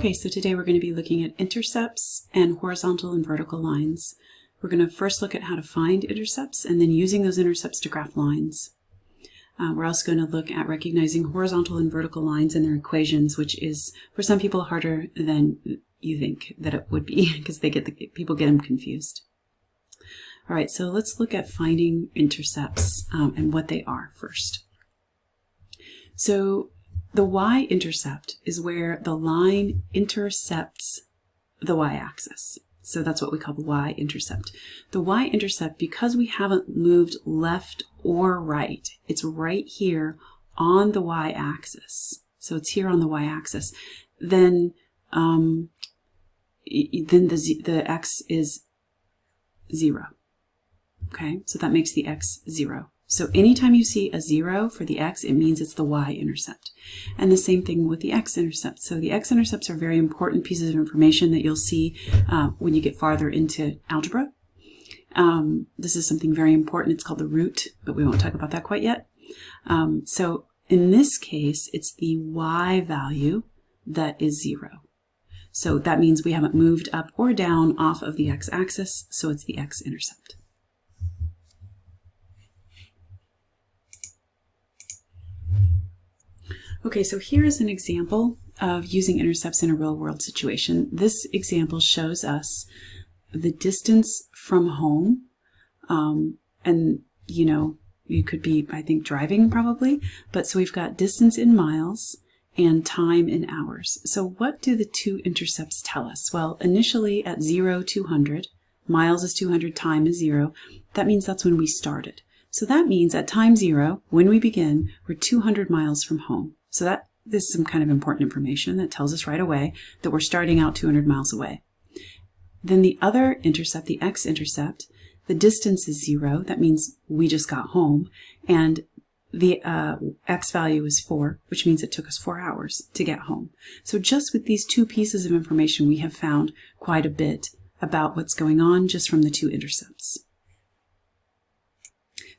Okay, so today we're going to be looking at intercepts and horizontal and vertical lines. We're going to first look at how to find intercepts and then using those intercepts to graph lines. We're also going to look at recognizing horizontal and vertical lines and their equations, which is for some people harder than you think that it would be because people get them confused. All right, so let's look at finding intercepts and what they are first. So the y-intercept is where the line intercepts the y-axis. So that's what we call the y-intercept. The y-intercept, because we haven't moved left or right, it's right here on the y-axis. So it's here on the y-axis. Then the x is 0. Okay, so that makes the x 0. So anytime you see a 0 for the x, it means it's the y-intercept. And the same thing with the x-intercept. So the x-intercepts are very important pieces of information that you'll see when you get farther into algebra. This is something very important. It's called the root, but we won't talk about that quite yet. So in this case, it's the y value that is 0. So that means we haven't moved up or down off of the x-axis, so it's the x-intercept. Okay, so here is an example of using intercepts in a real-world situation. This example shows us the distance from home, and you could be, I think, driving probably, but so we've got distance in miles and time in hours. So what do the two intercepts tell us? Well, initially at 0, 200, miles is 200, time is 0. That means that's when we started. So that means at time 0, when we begin, we're 200 miles from home. So that is some kind of important information that tells us right away that we're starting out 200 miles away. Then the other intercept, the x-intercept, the distance is 0. That means we just got home. And the x value is 4, which means it took us 4 hours to get home. So just with these two pieces of information, we have found quite a bit about what's going on just from the two intercepts.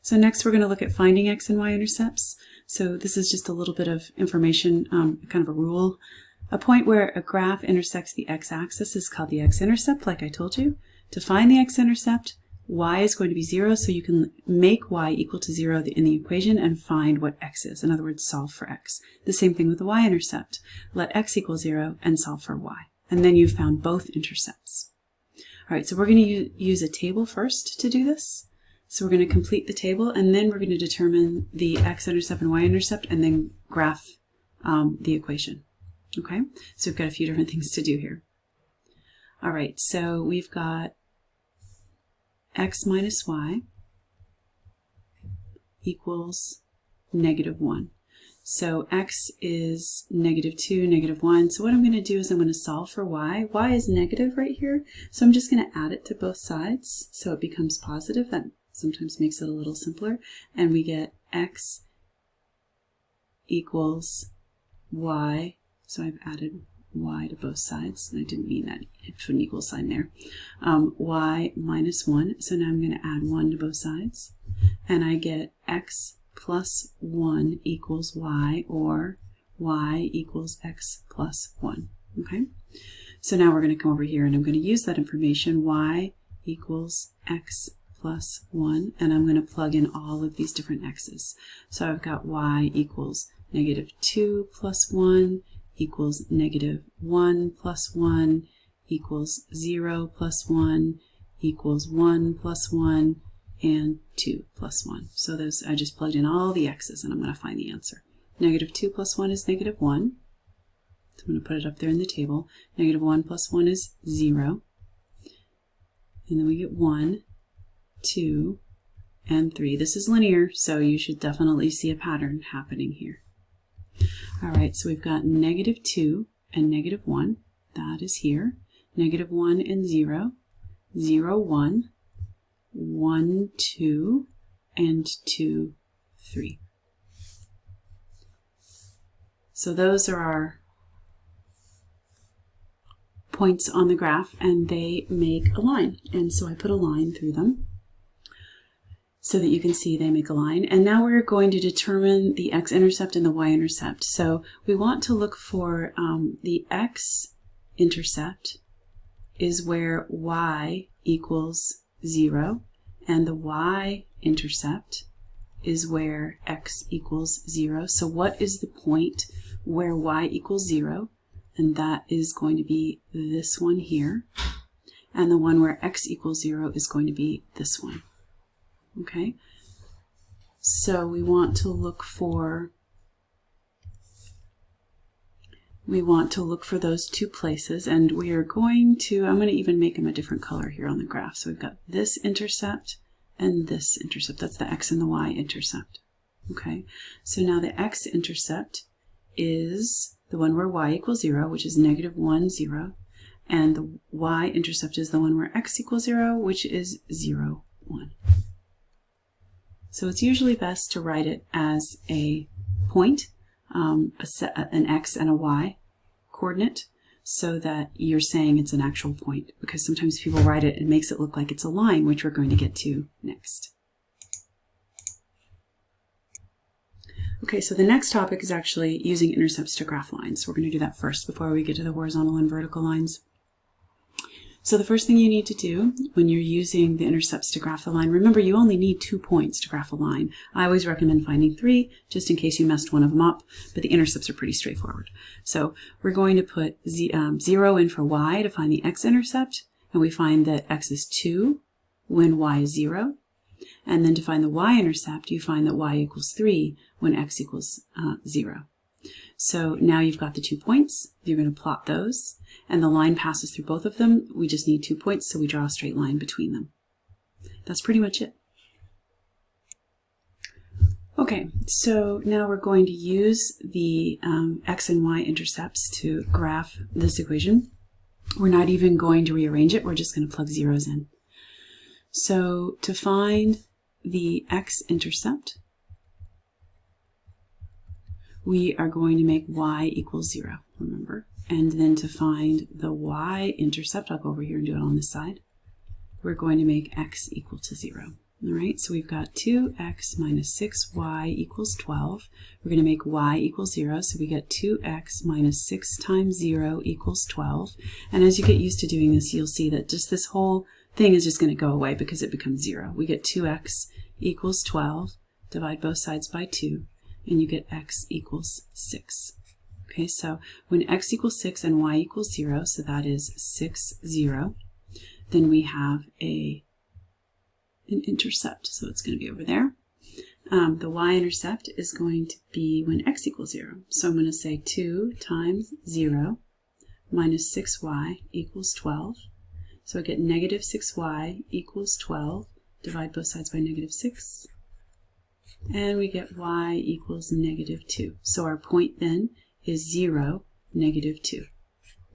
So next we're going to look at finding x and y intercepts. So this is just a little bit of information, kind of a rule. A point where a graph intersects the x-axis is called the x-intercept, like I told you. To find the x-intercept, y is going to be 0, so you can make y equal to 0 in the equation and find what x is. In other words, solve for x. The same thing with the y-intercept. Let x equal 0 and solve for y. And then you've found both intercepts. All right, so we're going to use a table first to do this. So we're going to complete the table, and then we're going to determine the x-intercept and y-intercept, and then graph the equation. Okay, so we've got a few different things to do here. All right, so we've got x minus y equals -1. So x is -2, -1. So what I'm going to do is I'm going to solve for y. Y is negative right here, so I'm just going to add it to both sides so it becomes positive. That sometimes makes it a little simpler. And we get x equals y. So I've added y to both sides. And I didn't mean that. I put an equal sign there. Y minus 1. So now I'm going to add 1 to both sides. And I get x plus 1 equals y, or y equals x plus 1. Okay? So now we're going to come over here and I'm going to use that information. Y equals x plus 1, and I'm going to plug in all of these different x's. So I've got y equals -2 plus 1 equals -1 plus 1 equals 0 plus 1 equals 1 plus 1 and 2 plus 1. So those, I just plugged in all the x's and I'm going to find the answer. -2 plus 1 is -1. So I'm going to put it up there in the table. -1 plus 1 is 0. And then we get 1, 2, and 3. This is linear, so you should definitely see a pattern happening here. All right, so we've got -2 and -1. That is here. -1 and 0. 0, 1. 1, 2, and 2, 3. So those are our points on the graph, and they make a line. And so I put a line through them so that you can see they make a line. And now we're going to determine the x-intercept and the y-intercept. So we want to look for the x intercept is where y equals 0, and the y-intercept is where x equals 0. So what is the point where y equals 0? And that is going to be this one here. And the one where x equals 0 is going to be this one. Okay? So we want to look for those two places, and we are going to, I'm going to even make them a different color here on the graph. So we've got this intercept and this intercept. That's the x and the y-intercept. Okay, so now the x-intercept is the one where y equals 0, which is -1, 0. And the y-intercept is the one where x equals 0, which is 0, 1. So it's usually best to write it as a point, an x and a y coordinate, so that you're saying it's an actual point, because sometimes people write it and makes it look like it's a line, which we're going to get to next. Okay, so the next topic is actually using intercepts to graph lines. We're going to do that first before we get to the horizontal and vertical lines. So the first thing you need to do when you're using the intercepts to graph the line, remember you only need 2 points to graph a line. I always recommend finding 3, just in case you messed one of them up, but the intercepts are pretty straightforward. So we're going to put 0 in for y to find the x-intercept, and we find that x is 2 when y is 0. And then to find the y-intercept, you find that y equals 3 when x equals 0. So now you've got the 2 points. You're going to plot those, and the line passes through both of them. We just need 2 points, so we draw a straight line between them. That's pretty much it. Okay, so now we're going to use the x and y intercepts to graph this equation. We're not even going to rearrange it. We're just going to plug zeros in. So to find the x-intercept, we are going to make y equals 0, remember? And then to find the y-intercept, I'll go over here and do it on this side, we're going to make x equal to 0. All right, so we've got 2x minus 6y equals 12. We're going to make y equals 0, so we get 2x minus 6 times 0 equals 12. And as you get used to doing this, you'll see that just this whole thing is just going to go away because it becomes 0. We get 2x equals 12, divide both sides by 2, and you get x equals 6. Okay, so when x equals 6 and y equals 0, so that is 6, 0, then we have an intercept, so it's going to be over there. The y-intercept is going to be when x equals 0. So I'm going to say 2 times 0 minus 6y equals 12. So I get negative 6y equals 12. Divide both sides by negative 6. And we get y equals negative 2. So our point then is 0, negative 2.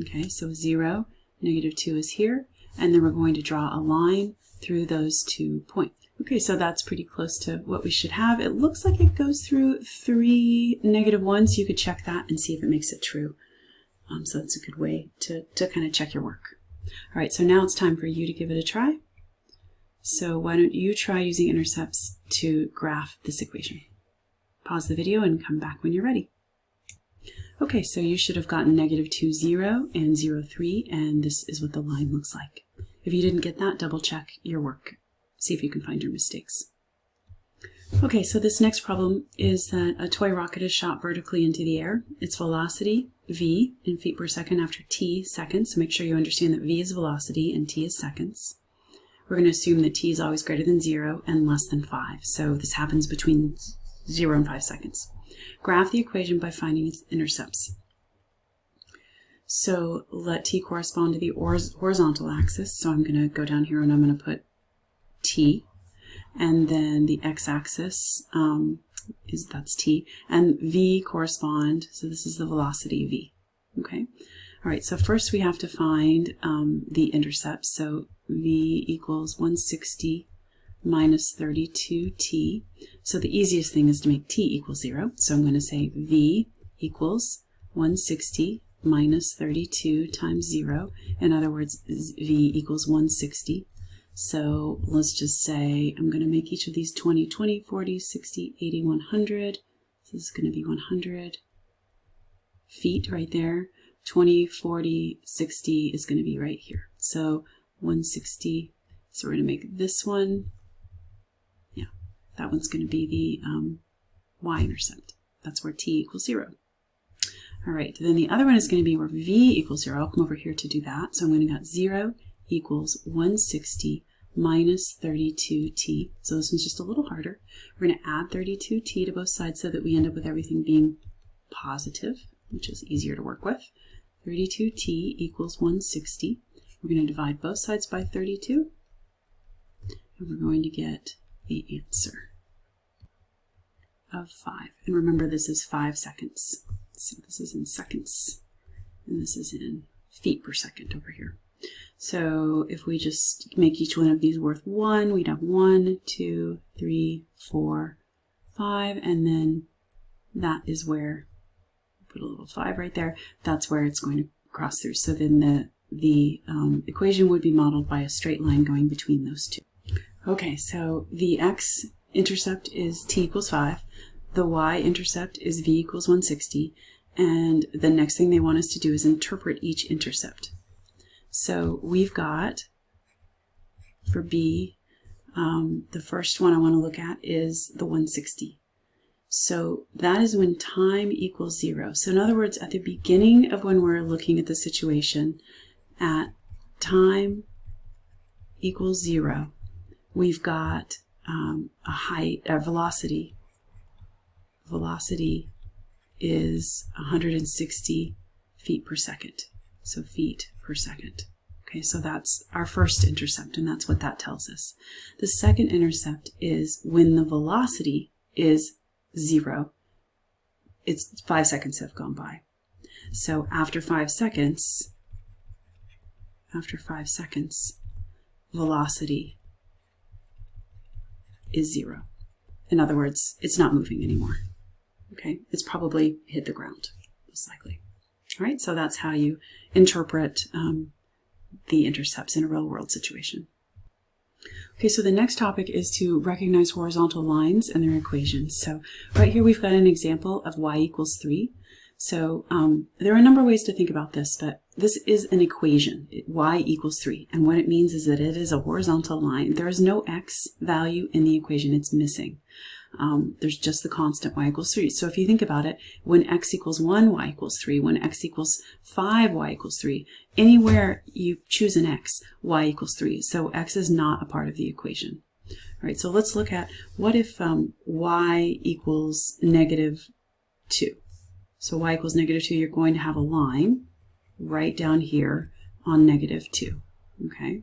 Okay, so 0, negative 2 is here. And then we're going to draw a line through those 2 points. Okay, so that's pretty close to what we should have. It looks like it goes through 3, negative 1, so you could check that and see if it makes it true. So that's a good way to kind of check your work. All right, so now it's time for you to give it a try. So why don't you try using intercepts to graph this equation? Pause the video and come back when you're ready. Okay, so you should have gotten negative 2, 0 and 0, 3, and this is what the line looks like. If you didn't get that, double check your work. See if you can find your mistakes. Okay, so this next problem is that a toy rocket is shot vertically into the air. Its velocity, v, in feet per second after t seconds. So make sure you understand that v is velocity and t is seconds. We're going to assume that t is always greater than 0 and less than 5. So this happens between 0 and 5 seconds. Graph the equation by finding its intercepts. So let t correspond to the horizontal axis. So I'm going to go down here and I'm going to put t. And then the x-axis that's t. And v correspond, so this is the velocity v. Okay. All right, so first we have to find the intercept. So v equals 160 minus 32t. So the easiest thing is to make t equal 0. So I'm going to say v equals 160 minus 32 times 0. In other words, v equals 160. So let's just say I'm going to make each of these 20, 20, 40, 60, 80, 100. So this is going to be 100 feet right there. 20, 40, 60 is going to be right here. So 160, so we're going to make this one, yeah, that one's going to be the y-intercept. That's where t equals 0. All right, then the other one is going to be where v equals 0. I'll come over here to do that. So I'm going to get 0 equals 160 minus 32t. So this one's just a little harder. We're going to add 32t to both sides so that we end up with everything being positive, which is easier to work with. 32t equals 160. We're going to divide both sides by 32, and we're going to get the answer of 5. And remember, this is 5 seconds. So this is in seconds, and this is in feet per second over here. So if we just make each one of these worth 1, we'd have 1, 2, 3, 4, 5, and then that is where, put a little 5 right there, that's where it's going to cross through. So then the equation would be modeled by a straight line going between those two. Okay, so the x-intercept is t equals 5, the y-intercept is v equals 160, and the next thing they want us to do is interpret each intercept. So we've got, for B, the first one I want to look at is the 160. So that is when time equals 0. So in other words, at the beginning of when we're looking at the situation, at time equals 0, we've got a velocity. Velocity is 160 feet per second. So feet per second. Okay, so that's our first intercept, and that's what that tells us. The second intercept is when the velocity is 0. It's 5 seconds have gone by. So after 5 seconds, velocity is 0. In other words, it's not moving anymore. Okay, it's probably hit the ground, most likely. All right, so that's how you interpret the intercepts in a real-world situation. Okay, so the next topic is to recognize horizontal lines and their equations. So right here we've got an example of y equals 3. So there are a number of ways to think about this, but this is an equation, y equals 3. And what it means is that it is a horizontal line. There is no x value in the equation. It's missing. There's just the constant y equals 3. So if you think about it, when x equals 1, y equals 3. When x equals 5, y equals 3. Anywhere you choose an x, y equals 3. So x is not a part of the equation. All right, so let's look at what if y equals negative 2. So y equals negative 2, you're going to have a line right down here on negative 2. Okay?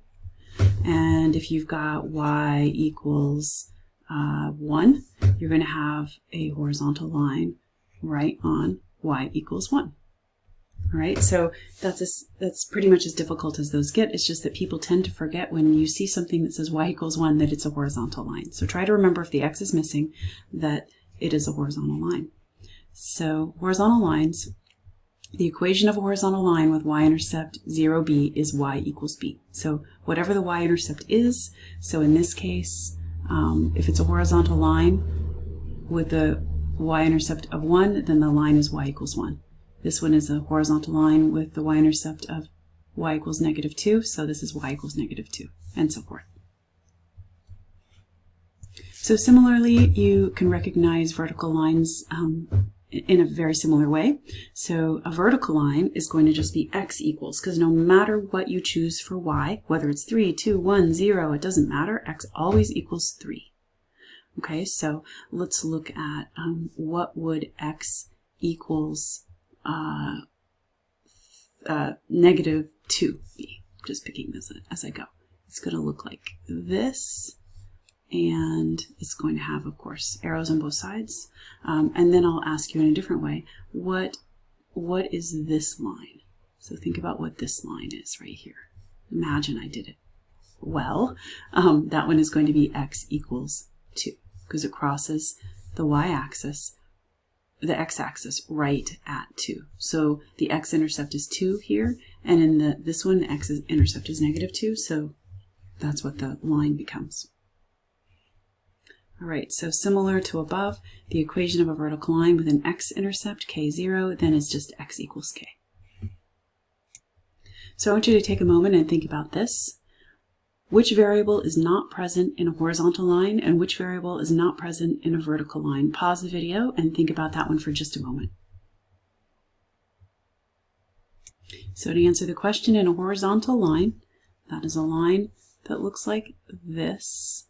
And if you've got y equals 1, you're going to have a horizontal line right on y equals 1. All right, so that's pretty much as difficult as those get. It's just that people tend to forget when you see something that says y equals 1 that it's a horizontal line. So try to remember if the x is missing that it is a horizontal line. So horizontal lines, the equation of a horizontal line with y-intercept 0b is y equals b. So whatever the y-intercept is, so in this case, if it's a horizontal line with the y-intercept of 1, then the line is y equals 1. This one is a horizontal line with the y-intercept of y equals negative 2, so this is y equals negative 2, and so forth. So similarly, you can recognize vertical lines in a very similar way. So a vertical line is going to just be x equals, because no matter what you choose for y, whether it's 3, 2, 1, 0, it doesn't matter, x always equals 3. Okay, so let's look at what would x equals negative 2 be. Just picking this as I go. It's going to look like this. And it's going to have, of course, arrows on both sides. And then I'll ask you in a different way, what is this line? So think about what this line is right here. Imagine I did it. Well, that one is going to be x equals 2, because it crosses the y-axis, the x-axis right at 2. So the x-intercept is 2 here, and in this one, the x-intercept is negative 2, so that's what the line becomes. All right, so similar to above, the equation of a vertical line with an x-intercept, k0, then is just x equals k. So I want you to take a moment and think about this. Which variable is not present in a horizontal line and which variable is not present in a vertical line? Pause the video and think about that one for just a moment. So to answer the question, in a horizontal line, that is a line that looks like this,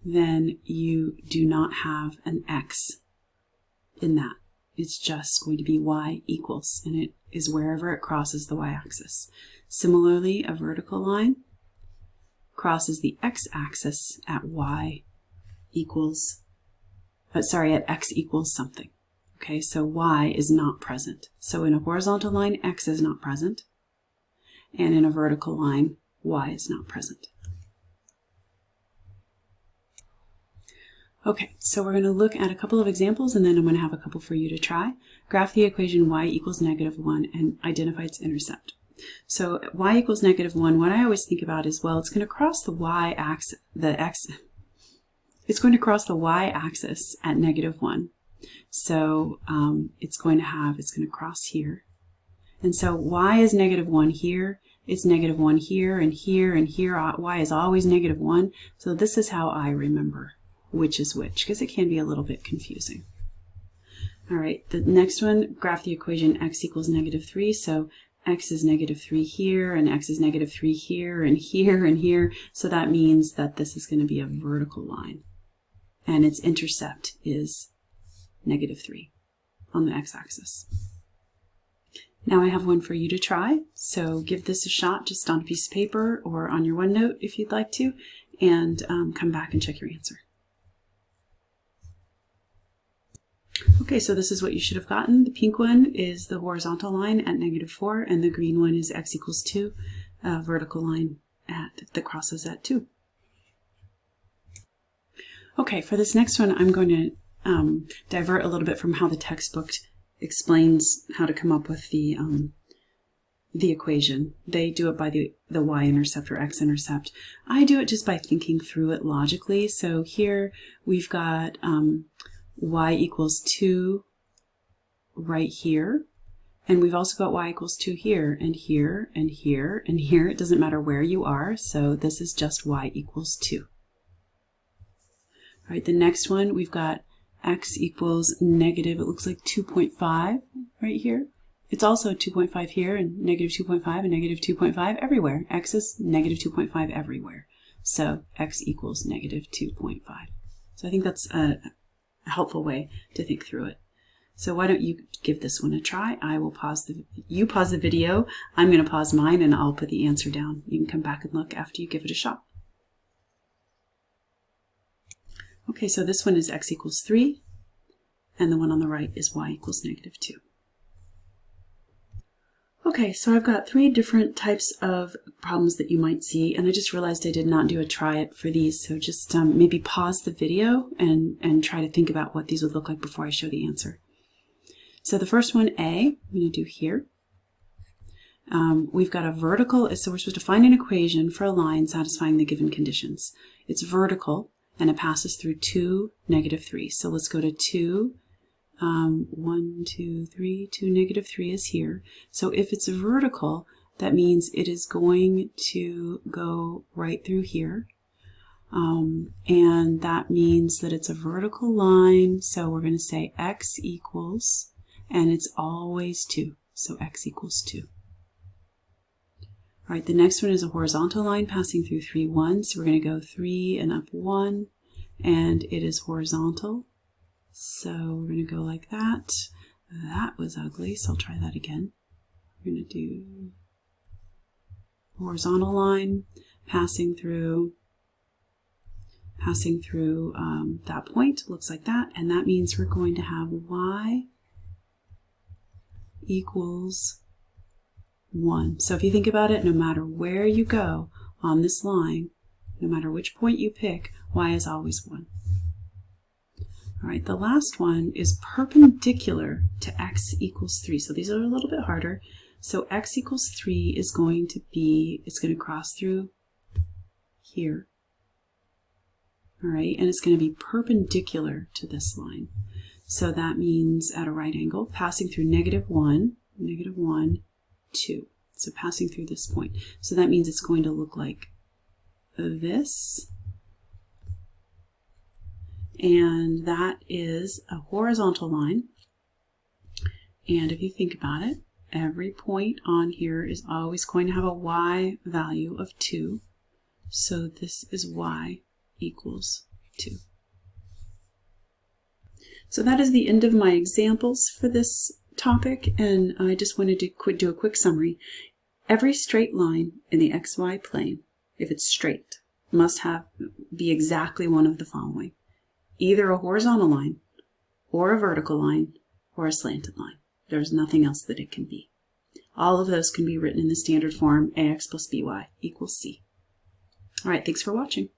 then you do not have an x in that. It's just going to be y equals, and it is wherever it crosses the y-axis. Similarly, a vertical line crosses the x-axis at at x equals something. Okay, so y is not present. So in a horizontal line, x is not present, and in a vertical line, y is not present. Okay, so we're going to look at a couple of examples, and then I'm going to have a couple for you to try. Graph the equation y equals -1 and identify its intercept. So y equals -1, what I always think about is, well, it's going to cross the y-axis, it's going to cross the y-axis at -1. So it's going to cross here. And so y is -1 here, it's -1 here, and here, and here. Y is always -1. So this is how I remember which is which, because it can be a little bit confusing. All right, the next one, graph the equation x equals -3. So x is -3 here, and x is -3 here, and here, and here. So that means that this is going to be a vertical line, and its intercept is -3 on the x-axis. Now I have one for you to try, so give this a shot just on a piece of paper or on your OneNote if you'd like to, and come back and check your answer. Okay, so this is what you should have gotten. The pink one is the horizontal line at -4, and the green one is x equals 2, vertical line that crosses at 2. Okay, for this next one, I'm going to divert a little bit from how the textbook explains how to come up with the equation. They do it by the y-intercept or x-intercept. I do it just by thinking through it logically. So here we've got y equals 2 right here, and we've also got y equals 2 here, and here, and here, and here. It doesn't matter where you are, so this is just y equals 2. All right, the next one, we've got x equals negative, it looks like 2.5 right here. It's also 2.5 here, and -2.5 and -2.5 everywhere. X is -2.5 everywhere. So x equals -2.5. So I think that's a helpful way to think through it. So why don't you give this one a try? I will pause you pause the video. I'm going to pause mine, and I'll put the answer down. You can come back and look after you give it a shot. Okay, so this one is x equals 3, and the one on the right is y equals -2. Okay, so I've got 3 different types of problems that you might see, and I just realized I did not do a try it for these, so just maybe pause the video and try to think about what these would look like before I show the answer. So the first one, A, I'm going to do here. We've got a vertical, so we're supposed to find an equation for a line satisfying the given conditions. It's vertical, and it passes through 2, -3. So let's go to 2, 1, 2, 3, 2, -3 is here. So if it's vertical, that means it is going to go right through here. And that means that it's a vertical line. So we're going to say x equals, and it's always 2. So x equals 2. All right, the next one is a horizontal line passing through 3, 1. So we're going to go 3 and up 1, and it is horizontal. So we're going to go like that. That was ugly, so I'll try that again. We're going to do horizontal line passing through that point. Looks like that, and that means we're going to have y equals 1. So if you think about it, no matter where you go on this line, no matter which point you pick, y is always 1. All right, the last one is perpendicular to x equals 3. So these are a little bit harder. So x equals 3 is going to be, it's going to cross through here. All right, and it's going to be perpendicular to this line. So that means at a right angle, passing through -1, 2. So passing through this point. So that means it's going to look like this. And that is a horizontal line. And if you think about it, every point on here is always going to have a y value of 2. So this is y equals 2. So that is the end of my examples for this topic, and I just wanted to do a quick summary. Every straight line in the xy plane, if it's straight, must be exactly one of the following: either a horizontal line, or a vertical line, or a slanted line. There's nothing else that it can be. All of those can be written in the standard form: ax plus by equals c. All right, thanks for watching.